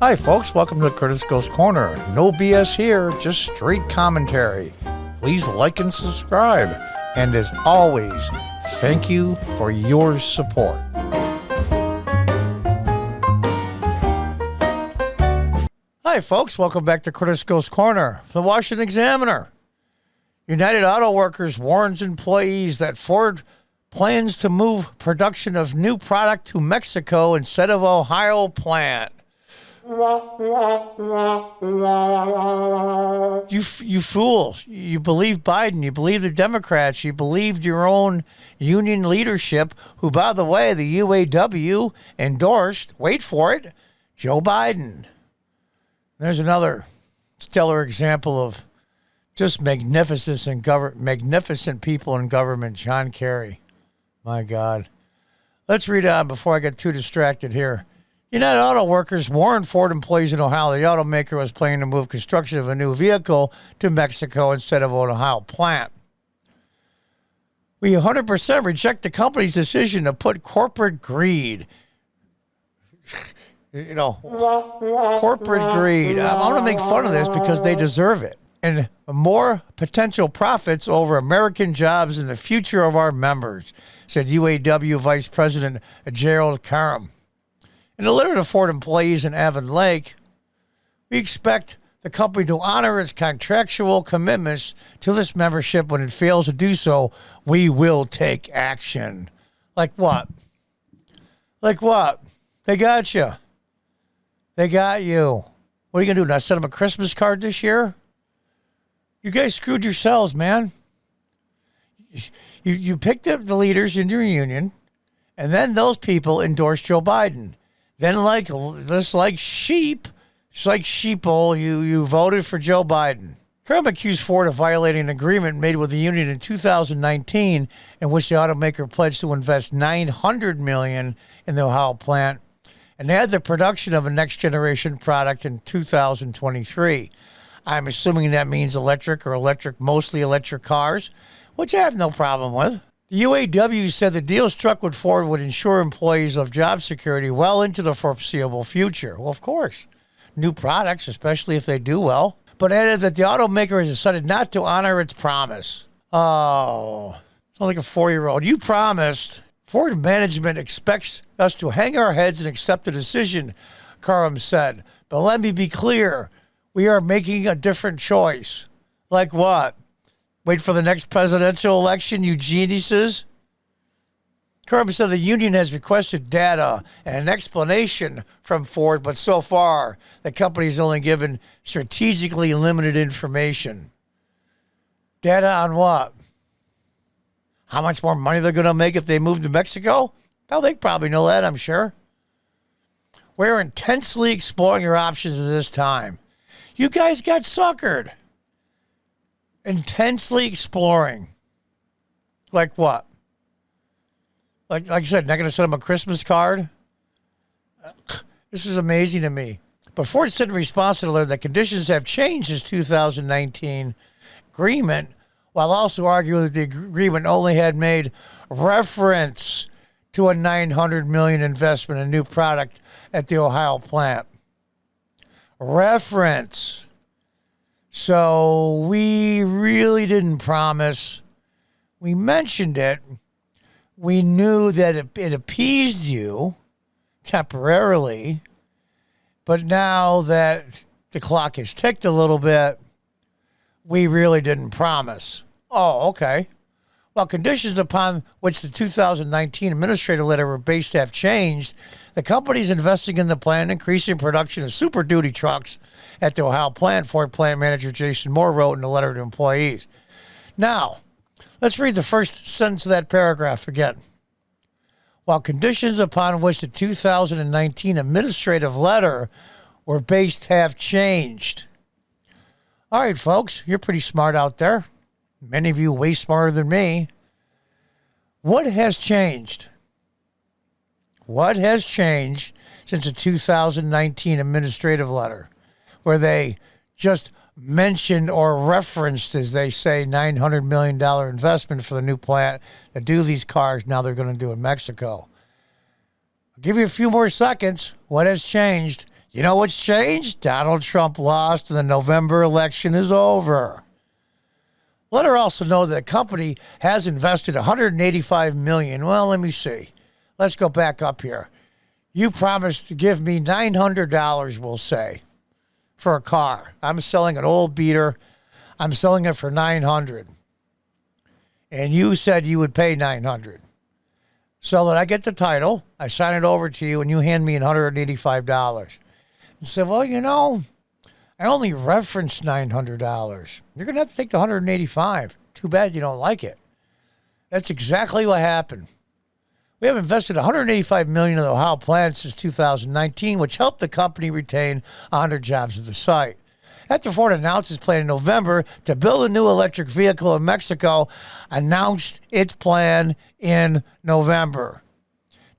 Hi, folks. Welcome to Curtis Goes Corner. No BS here, just straight commentary. Please like and subscribe. And as always, thank you for your support. Hi, folks. Welcome back to Curtis Goes Corner. The Washington Examiner. United Auto Workers warns employees that Ford plans to move production of new product to Mexico instead of Ohio plant. You fools. You believe Biden. You believe the Democrats. You believed your own union leadership, who, by the way, the UAW endorsed, wait for it, Joe Biden. There's another stellar example of just magnificent people in government, John Kerry. My God. Let's read on before I get too distracted here. United Auto Workers warned Ford employees in Ohio the automaker was planning to move construction of a new vehicle to Mexico instead of an Ohio plant. We 100% reject the company's decision to put corporate greed. Corporate greed. I want to make fun of this because they deserve it. And more potential profits over American jobs and the future of our members, said UAW Vice President Gerald Karam. In a letter to Ford employees in Avon Lake, we expect the company to honor its contractual commitments to this membership. When it fails to do so, we will take action. Like what? Like what? They got you. They got you. What are you going to do? Not send them a Christmas card this year? You guys screwed yourselves, man. You picked up the leaders in your union, and then those people endorsed Joe Biden. Then, like sheep, just like sheeple, you voted for Joe Biden. Karam accused Ford of violating an agreement made with the union in 2019, in which the automaker pledged to invest $900 million in the Ohio plant and add the production of a next-generation product in 2023. I'm assuming that means mostly electric cars, which I have no problem with. The UAW said the deal struck with Ford would ensure employees of job security well into the foreseeable future. Well, of course, new products, especially if they do well, but added that the automaker has decided not to honor its promise. Oh, it's like a 4-year-old. You promised. Ford management expects us to hang our heads and accept the decision, Karam said. But let me be clear. We are making a different choice. Like what? Wait for the next presidential election, you geniuses? Karam said the union has requested data and an explanation from Ford, but so far, the company has only given strategically limited information. Data on what? How much more money they're going to make if they move to Mexico? Well, they probably know that, I'm sure. We're intensely exploring your options at this time. You guys got suckered. Intensely exploring. Like what? Like I said, not going to send them a Christmas card? This is amazing to me. But Ford said in response to the letter that conditions have changed since 2019 agreement, while also arguing that the agreement only had made reference to a $900 million investment in a new product at the Ohio plant. Reference. So we really didn't promise. We mentioned it. We knew that it appeased you temporarily. But now that the clock has ticked a little bit, we really didn't promise. Oh, okay. While conditions upon which the 2019 administrative letter were based have changed, the company is investing in the plan, increasing production of Super Duty trucks at the Ohio plant, Ford plant manager Jason Moore wrote in a letter to employees. Now, let's read the first sentence of that paragraph again. While conditions upon which the 2019 administrative letter were based have changed. All right, folks, you're pretty smart out there. Many of you way smarter than me. What has changed? What has changed since the 2019 administrative letter, where they just mentioned or referenced, as they say, $900 million investment for the new plant to do these cars now they're going to do in Mexico? I'll give you a few more seconds. What has changed? You know what's changed? Donald Trump lost and the November election is over. Let her also know that the company has invested $185 million. Well, let me see. Let's go back up here. You promised to give me $900, we'll say, for a car. I'm selling an old beater. I'm selling it for $900. And you said you would pay $900. So that I get the title, I sign it over to you, and you hand me $185. And said, well, you know, I only referenced $900. You're going to have to take the $185. Too bad you don't like it. That's exactly what happened. We have invested $185 million in the Ohio plant since 2019, which helped the company retain 100 jobs at the site. After Ford announced its plan in November to build a new electric vehicle in Mexico, announced its plan in November.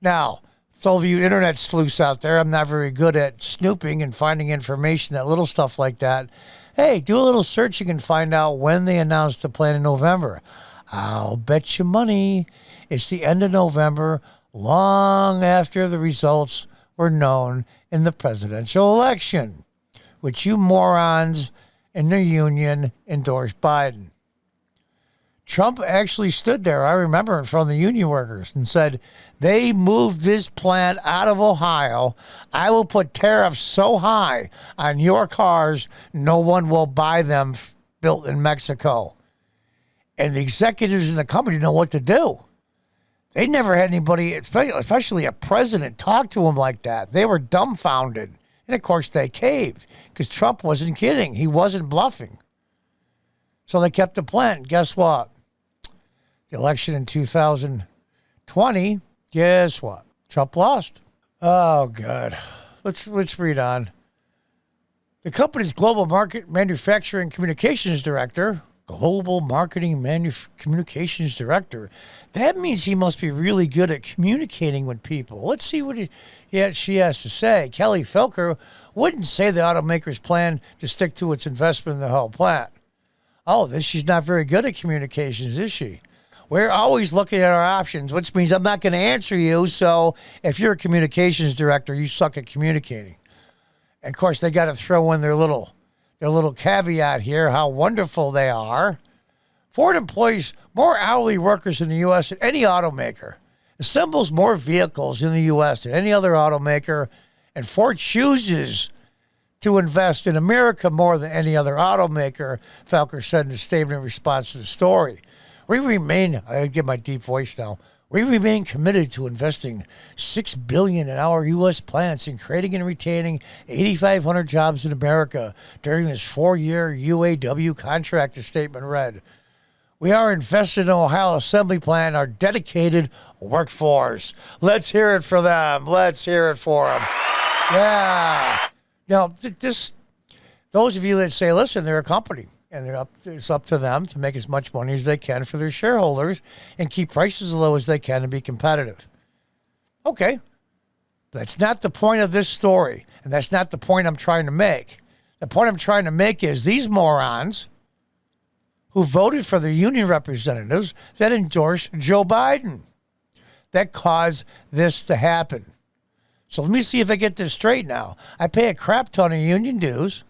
Now, for all of you internet sleuths out there, I'm not very good at snooping and finding information, that little stuff like that. Hey, do a little searching and find out when they announced the plan in November. I'll bet you money it's the end of November, long after the results were known in the presidential election, which you morons in the union endorsed Biden. Trump actually stood there, I remember, in front of the union workers and said, they moved this plant out of Ohio. I will put tariffs so high on your cars, no one will buy them built in Mexico. And the executives in the company know what to do. They never had anybody, especially a president, talk to them like that. They were dumbfounded. And, of course, they caved because Trump wasn't kidding. He wasn't bluffing. So they kept the plant. Guess what? The election in 2020, guess what? Trump lost. Oh, God. Let's read on. The company's global market manufacturing communications director, communications director, that means he must be really good at communicating with people. Let's see what she has to say. Kelly Felker wouldn't say the automaker's plan to stick to its investment in the whole plant. Oh, she's not very good at communications, is she? We're always looking at our options, which means I'm not going to answer you. So if you're a communications director, you suck at communicating. And of course, they got to throw in their little caveat here, how wonderful they are. Ford employs more hourly workers in the U.S. than any automaker, assembles more vehicles in the U.S. than any other automaker, and Ford chooses to invest in America more than any other automaker, Felker said in a statement in response to the story. I get my deep voice now. We remain committed to investing $6 billion in our U.S. plants and creating and retaining 8,500 jobs in America during this 4-year UAW contract, the statement read. We are invested in Ohio Assembly Plant, our dedicated workforce. Let's hear it for them. Let's hear it for them. Yeah. Now, those of you that say, listen, they're a company, and it's up to them to make as much money as they can for their shareholders and keep prices as low as they can and be competitive. Okay. That's not the point of this story, and that's not the point I'm trying to make. The point I'm trying to make is these morons who voted for the union representatives that endorsed Joe Biden that caused this to happen. So let me see if I get this straight now. I pay a crap ton of union dues.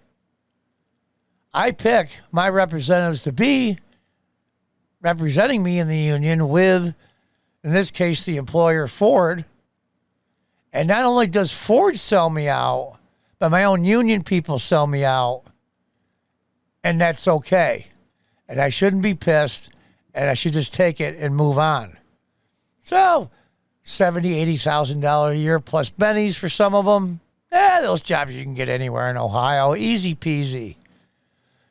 I pick my representatives to be representing me in the union with, in this case, the employer Ford. And not only does Ford sell me out, but my own union people sell me out. And that's okay. And I shouldn't be pissed, and I should just take it and move on. So, $70,000, $80,000 a year plus bennies for some of them. Those jobs you can get anywhere in Ohio. Easy peasy.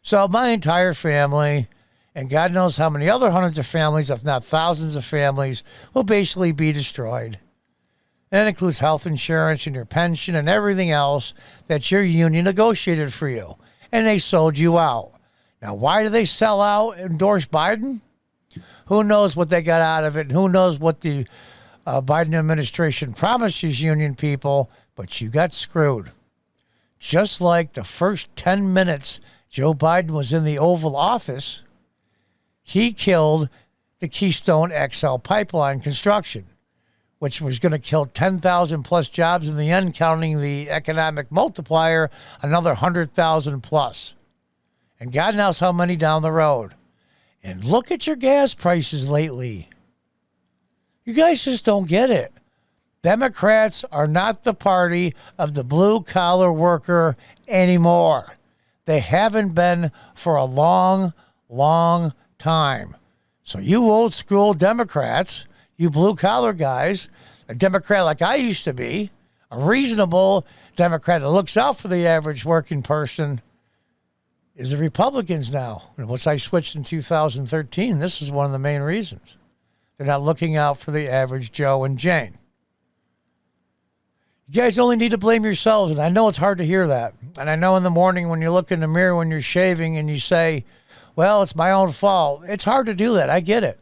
So my entire family, and God knows how many other hundreds of families, if not thousands of families, will basically be destroyed. And that includes health insurance and your pension and everything else that your union negotiated for you. And they sold you out. Now, why do they sell out, endorse Biden? Who knows what they got out of it, and who knows what the Biden administration promises union people, but you got screwed. Just like the first 10 minutes Joe Biden was in the Oval Office, he killed the Keystone XL pipeline construction, which was going to kill 10,000 plus jobs in the end, counting the economic multiplier, another 100,000 plus. And God knows how many down the road. And look at your gas prices lately. You guys just don't get it. Democrats are not the party of the blue-collar worker anymore. They haven't been for a long, long time. So you old-school Democrats, you blue-collar guys, a Democrat like I used to be, a reasonable Democrat that looks out for the average working person, is the Republicans now. And once I switched in 2013, this is one of the main reasons. They're not looking out for the average Joe and Jane. You guys only need to blame yourselves, and I know it's hard to hear that. And I know in the morning when you look in the mirror when you're shaving and you say, well, it's my own fault. It's hard to do that. I get it.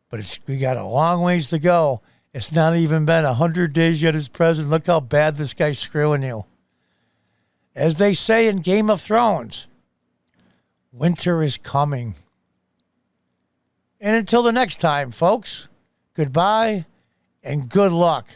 But we got a long ways to go. It's not even been 100 days yet as president. Look how bad this guy's screwing you. As they say in Game of Thrones, winter is coming. And until the next time, folks, goodbye and good luck.